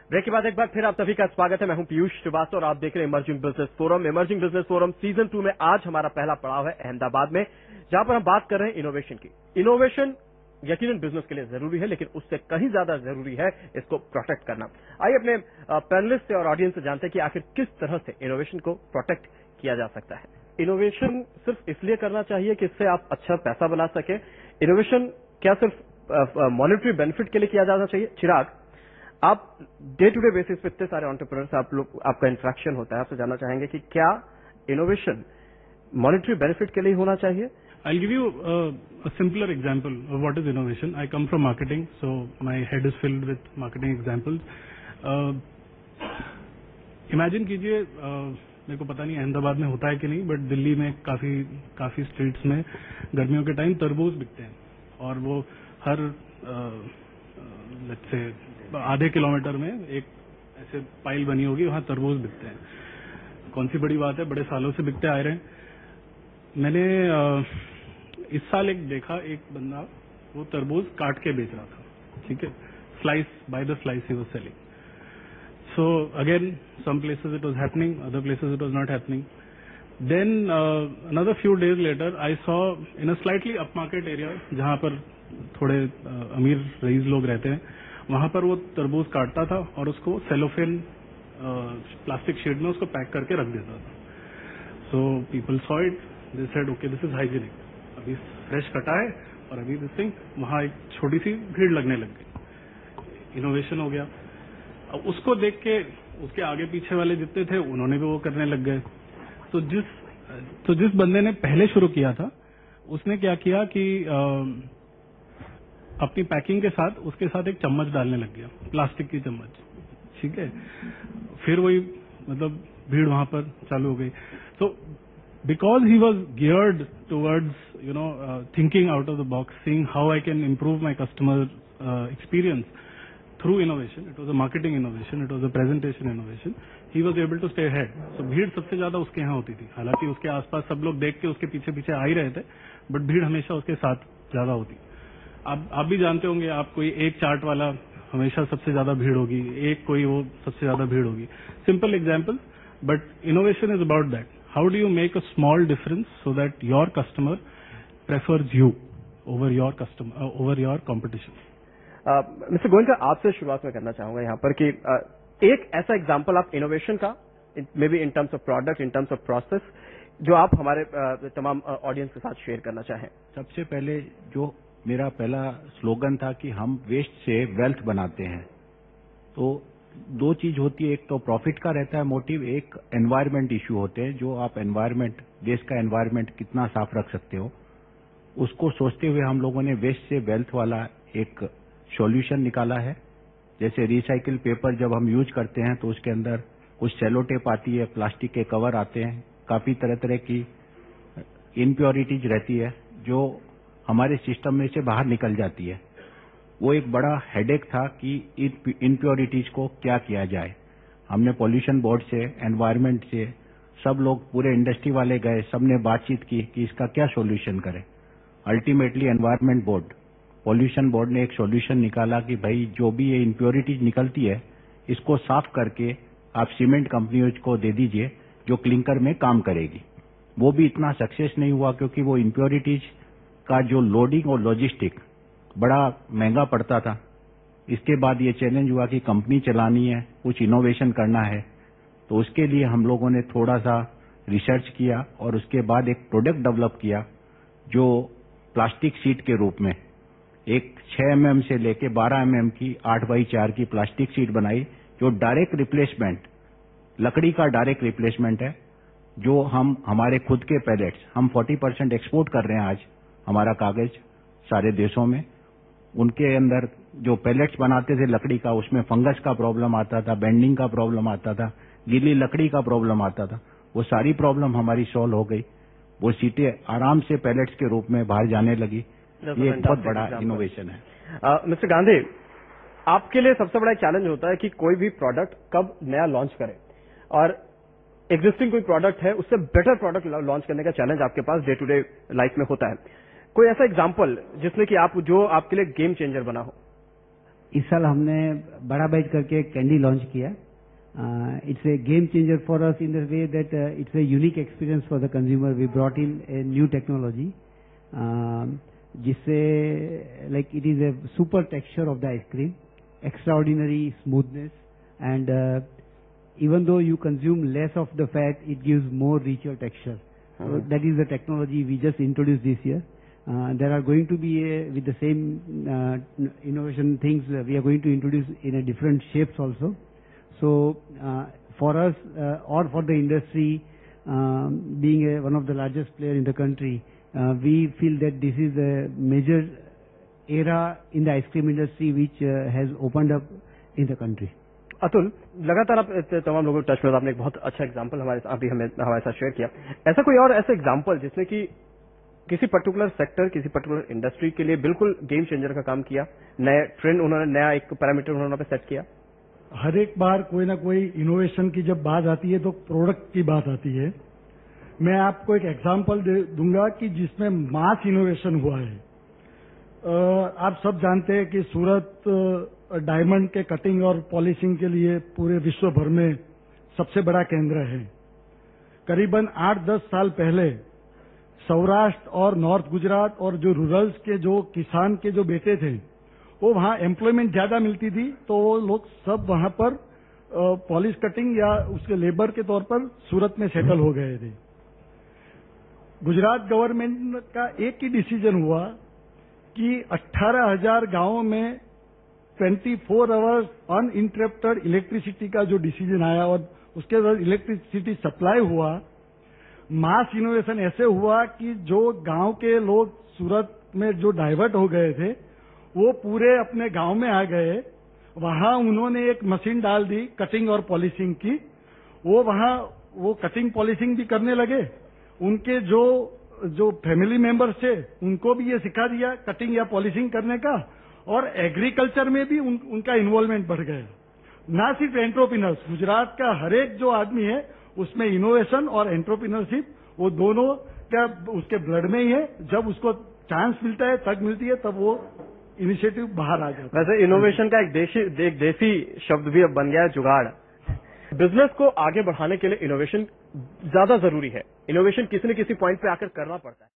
Break के बाद एक बार फिर आप सभी का स्वागत है। मैं हूं पीयूष श्रीवास्तव और आप देख रहे हैं emerging business forum. Emerging business forum season 2 में आज हमारा पहला पड़ाव है अहमदाबाद में, जहां पर हम बात कर रहे हैं इनोवेशन की। इनोवेशन यकीनन बिजनेस के लिए जरूरी है, लेकिन उससे कहीं ज्यादा जरूरी है इसको प्रोटेक्ट करना। आइए अपने पैनलिस्ट से और ऑडियंस से जानते हैं कि आखिर किस तरह से इनोवेशन को प्रोटेक्ट किया जा सकता है। इनोवेशन सिर्फ इसलिए करना चाहिए कि इससे आप अच्छा पैसा बना सके। इनोवेशन क्या सिर्फ मॉनेटरी बेनिफिट के लिए किया जाना चाहिए? चिराग, आप डे टू डे बेसिस पे इतने सारे एंटरप्रेन्योर्स आपका इंटरेक्शन होता है, आपसे जानना चाहेंगे कि क्या इनोवेशन मॉनेटरी बेनिफिट के लिए होना चाहिए? I'll give you a simpler example of what is innovation. I come from marketing, so my head is filled with marketing examples. Imagine कीजिए, मेरे को पता नहीं अहमदाबाद में होता है कि नहीं, बट दिल्ली में काफी स्ट्रीट्स में गर्मियों के टाइम तरबूज बिकते हैं और वो हर लेट्स से आधे किलोमीटर में एक ऐसे पाइल बनी होगी, वहां तरबूज बिकते हैं। कौन सी बड़ी बात है, बड़े सालों से बिकते आ रहे हैं। मैंने इस साल एक देखा, एक बंदा वो तरबूज काट के बेच रहा था, ठीक है, स्लाइस बाय द स्लाइस ही was selling. So again some places it was happening, other places it was not happening. Then another few days later I saw in a slightly up market area, जहां पर थोड़े अमीर rice लोग रहते हैं, वहां पर वो तरबूज काटता था और उसको सेलोफेन प्लास्टिक शीट में उसको पैक करके रख देता था। So people saw it, they said okay this is hygienic. अभी फ्रेश कटा है और अभी दिस थिंग, वहां एक छोटी सी भीड़ लगने लग गई। इनोवेशन हो गया। अब उसको देख के उसके आगे पीछे वाले जितने थे उन्होंने भी वो करने लग गए। तो जिस बंदे ने पहले शुरू किया था उसने क्या किया कि अपनी पैकिंग के साथ उसके साथ एक चम्मच डालने लग गया, प्लास्टिक की चम्मच, ठीक है। फिर वही मतलब भीड़ वहां पर चालू हो गई। तो because he was geared towards thinking out of the box, seeing how I can improve my customer experience through innovation, it was a marketing innovation, it was a presentation innovation, he was able to stay ahead. So भीड़ सबसे ज्यादा उसके यहाँ होती थी, हालांकि उसके आसपास सब लोग देख के उसके पीछे पीछे आ ही रहे थे, बट भीड़ हमेशा उसके साथ ज्यादा होती। आप भी जानते होंगे, आप कोई एक चार्ट वाला हमेशा सबसे ज्यादा भीड़ होगी, एक कोई वो सबसे ज्यादा भीड़ होगी। Simple example, but innovation is about that. How do you make a small difference so that your customer prefers you over your competition? Mister Goenka, आपसे शुरुआत में करना चाहूंगा यहाँ पर कि एक ऐसा एग्जांपल आप इनोवेशन का, may be in terms of product, in terms of process, जो आप हमारे तमाम ऑडियंस के साथ शेयर करना चाहें। सबसे पहले जो मेरा पहला स्लोगन था कि हम वेस्ट से वेल्थ बनाते हैं, तो दो चीज होती है, एक तो प्रॉफिट का रहता है मोटिव, एक एनवायरमेंट इश्यू होते हैं, जो आप एनवायरमेंट, देश का एनवायरमेंट कितना साफ रख सकते हो, उसको सोचते हुए हम लोगों ने वेस्ट से वेल्थ वाला एक सॉल्यूशन निकाला है। जैसे रिसाइकिल पेपर जब हम यूज करते हैं तो उसके अंदर कुछ सेलो टेप आती है, प्लास्टिक के कवर आते हैं, काफी तरह तरह की इम्प्योरिटीज रहती है जो हमारे सिस्टम में से बाहर निकल जाती है। वो एक बड़ा हेडेक था कि इम्प्योरिटीज को क्या किया जाए। हमने पॉल्यूशन बोर्ड से, एनवायरमेंट से, सब लोग पूरे इंडस्ट्री वाले गए, सबने बातचीत की कि इसका क्या सॉल्यूशन करें। Ultimately environment board, pollution board ने एक सॉल्यूशन निकाला कि भाई जो भी ये इम्प्योरिटीज निकलती है इसको साफ करके आप सीमेंट कंपनियों को दे दीजिए जो क्लिंकर में काम करेगी। वो भी इतना सक्सेस नहीं हुआ क्योंकि वो इम्प्योरिटीज का जो लोडिंग और लॉजिस्टिक बड़ा महंगा पड़ता था। इसके बाद ये चैलेंज हुआ कि कंपनी चलानी है, कुछ इनोवेशन करना है, तो उसके लिए हम लोगों ने थोड़ा सा रिसर्च किया और उसके बाद एक प्रोडक्ट डेवलप किया जो प्लास्टिक शीट के रूप में एक 6 mm से लेके 12 mm की 8x4 की प्लास्टिक शीट बनाई, जो डायरेक्ट रिप्लेसमेंट, लकड़ी का डायरेक्ट रिप्लेसमेंट है। जो हम हमारे खुद के पैलेट्स, हम 40% एक्सपोर्ट कर रहे हैं आज हमारा कागज सारे देशों में। उनके अंदर जो पैलेट्स बनाते थे लकड़ी का, उसमें फंगस का प्रॉब्लम आता था, बेंडिंग का प्रॉब्लम आता था, गीली लकड़ी का प्रॉब्लम आता था। वो सारी प्रॉब्लम हमारी सॉल्व हो गई। वो सीटें आराम से पैलेट्स के रूप में बाहर जाने लगी। ये एक बहुत बड़ा इनोवेशन है। मिस्टर गांधी, आपके लिए सबसे बड़ा चैलेंज होता है कि कोई भी प्रोडक्ट कब नया लॉन्च करें, और एग्जिस्टिंग कोई प्रोडक्ट है उससे बेटर प्रोडक्ट लॉन्च करने का चैलेंज आपके पास डे टू डे लाइफ में होता है। कोई ऐसा एग्जाम्पल जिसमें कि आप, जो आपके लिए गेम चेंजर बना हो? इस साल हमने बड़ा बैच करके एक कैंडी लॉन्च किया. It's a game changer for us in the way that it's a unique experience for the consumer. We brought in a new technology, जिससे like it is a super texture of the ice cream, extraordinary smoothness, and even though you consume less of the fat, it gives more richer texture. So that is the technology we just introduced this year. There are going to be with the same innovation things we are going to introduce in a different shapes also. So for us or for the industry, being one of the largest player in the country, we feel that this is a major era in the ice cream industry which has opened up in the country. Atul, लगातार आप तमाम लोगों को touch में, आपने एक बहुत अच्छा एग्जांपल हमारे साथ शेयर किया. ऐसा कोई और ऐसा एग्जांपल जिसने कि किसी पर्टिकुलर सेक्टर, किसी पर्टिकुलर इंडस्ट्री के लिए बिल्कुल गेम चेंजर का काम किया, नए ट्रेंड उन्होंने, नया एक पैरामीटर उन्होंने पे सेट किया? हर एक बार कोई ना कोई इनोवेशन की जब बात आती है तो प्रोडक्ट की बात आती है. मैं आपको एक एग्जांपल दूंगा कि जिसमें मास इनोवेशन हुआ है. आप सब जानते हैं कि सूरत डायमंड के कटिंग और पॉलिशिंग के लिए पूरे विश्व भर में सबसे बड़ा केंद्र है. करीबन 8-10 साल पहले सौराष्ट्र और नॉर्थ गुजरात और जो रूरल्स के जो किसान के जो बेटे थे, वो वहां एम्प्लॉयमेंट ज्यादा मिलती थी, तो वो लोग सब वहां पर पॉलिश कटिंग या उसके लेबर के तौर पर सूरत में सेटल हो गए थे. गुजरात गवर्नमेंट का एक ही डिसीजन हुआ कि 18,000 गांवों में 24 आवर्स अनइंटरप्टेड इलेक्ट्रिसिटी का जो डिसीजन आया और उसके बाद इलेक्ट्रिसिटी सप्लाई हुआ. मास इनोवेशन ऐसे हुआ कि जो गांव के लोग सूरत में जो डाइवर्ट हो गए थे, वो पूरे अपने गांव में आ गए. वहां उन्होंने एक मशीन डाल दी कटिंग और पॉलिशिंग की. वो वहां वो कटिंग पॉलिशिंग भी करने लगे. उनके जो फैमिली मेंबर्स थे उनको भी ये सिखा दिया कटिंग या पॉलिशिंग करने का, और एग्रीकल्चर में भी उनका इन्वॉल्वमेंट बढ़ गया. ना सिर्फ एंटरप्रेन्योर्स, गुजरात का हर एक जो आदमी है उसमें इनोवेशन और एंटरप्रेन्योरशिप वो दोनों क्या उसके ब्लड में ही है. जब उसको चांस मिलता है, तक मिलती है, तब वो इनिशिएटिव बाहर आ जाता है. वैसे इनोवेशन का एक देसी शब्द भी अब बन गया है, जुगाड़. बिजनेस को आगे बढ़ाने के लिए इनोवेशन ज्यादा जरूरी है. इनोवेशन किसी न किसी पॉइंट पे आकर करना पड़ता है.